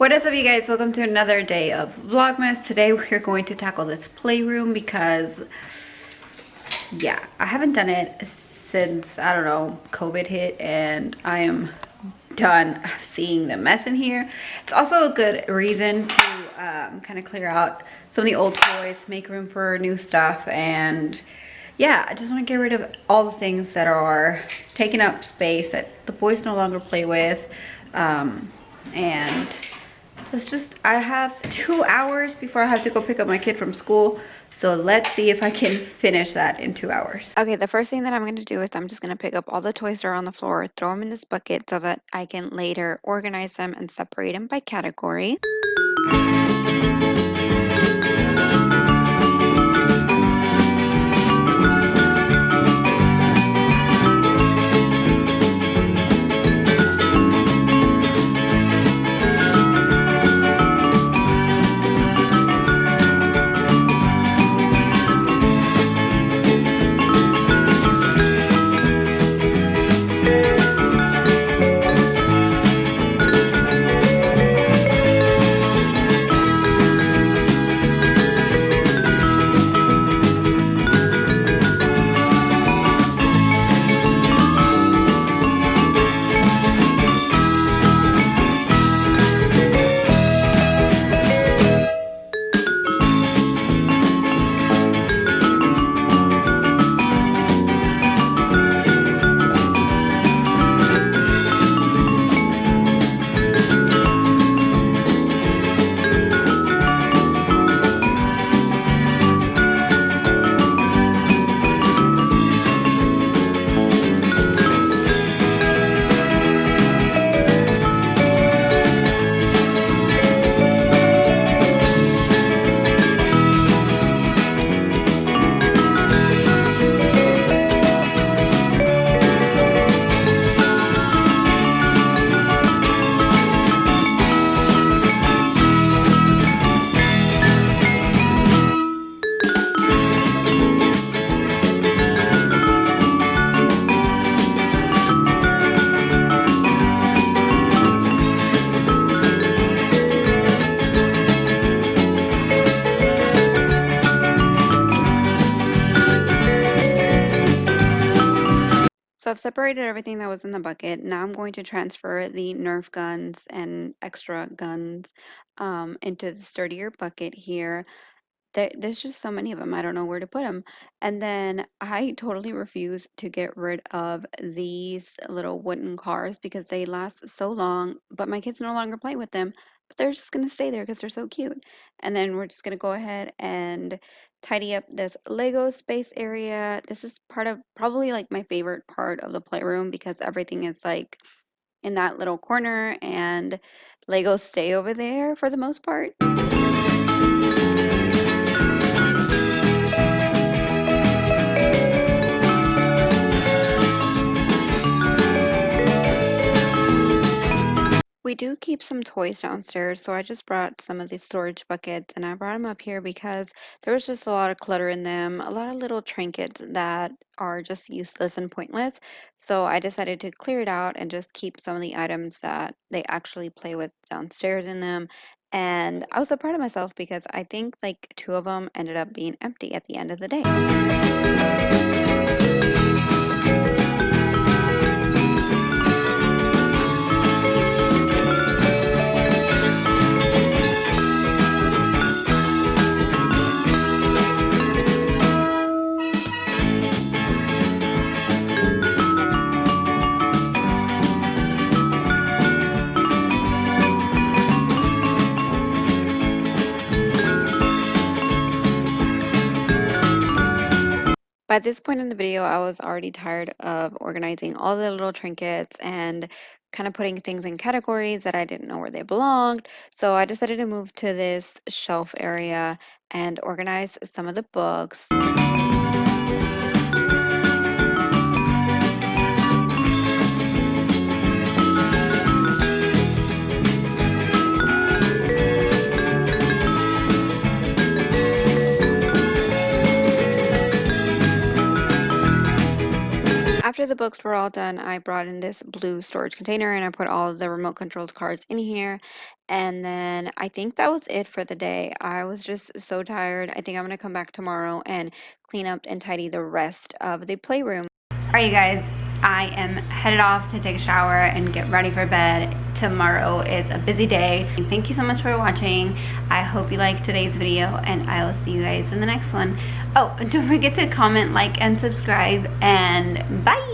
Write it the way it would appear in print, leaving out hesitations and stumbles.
What is up, you guys? Welcome to another day of Vlogmas. Today we're going to tackle this playroom because, yeah, I haven't done it since, I don't know, COVID hit, and I am done seeing the mess in here. It's also a good reason to kind of clear out some of the old toys, make room for new stuff, and yeah, I just want to get rid of all the things that are taking up space that the boys no longer play with. And let's just, I have 2 hours before I have to go pick up my kid from school. So let's see if I can finish that in 2 hours. Okay, the first thing that I'm going to do is I'm just going to pick up all the toys that are on the floor, throw them in this bucket so that I can later organize them and separate them by category. So I've separated everything that was in the bucket. Now I'm going to transfer the Nerf guns and extra guns into the sturdier bucket here. There's just so many of them. I don't know where to put them. And then I totally refuse to get rid of these little wooden cars because they last so long, but my kids no longer play with them. But they're just going to stay there because they're so cute. And then we're just going to go ahead and tidy up this Lego space area. This is part of probably like my favorite part of the playroom because everything is like in that little corner and Legos stay over there for the most part. We do keep some toys downstairs, so I just brought some of these storage buckets and I brought them up here because there was just a lot of clutter in them, a lot of little trinkets that are just useless and pointless. So I decided to clear it out and just keep some of the items that they actually play with downstairs in them. And I was so proud of myself because I think like 2 of them ended up being empty at the end of the day. By this point in the video, I was already tired of organizing all the little trinkets and kind of putting things in categories that I didn't know where they belonged. So I decided to move to this shelf area and organize some of the books. After the books were all done, I brought in this blue storage container and I put all of the remote controlled cars in here. And then I think that was it for the day. I was just so tired. I think I'm gonna come back tomorrow and clean up and tidy the rest of the playroom. All right, you guys, I am headed off to take a shower and get ready for bed. Tomorrow is a busy day. Thank you so much for watching. I hope you liked today's video, and I will see you guys in the next one. Oh, don't forget to comment, like, and subscribe, and bye.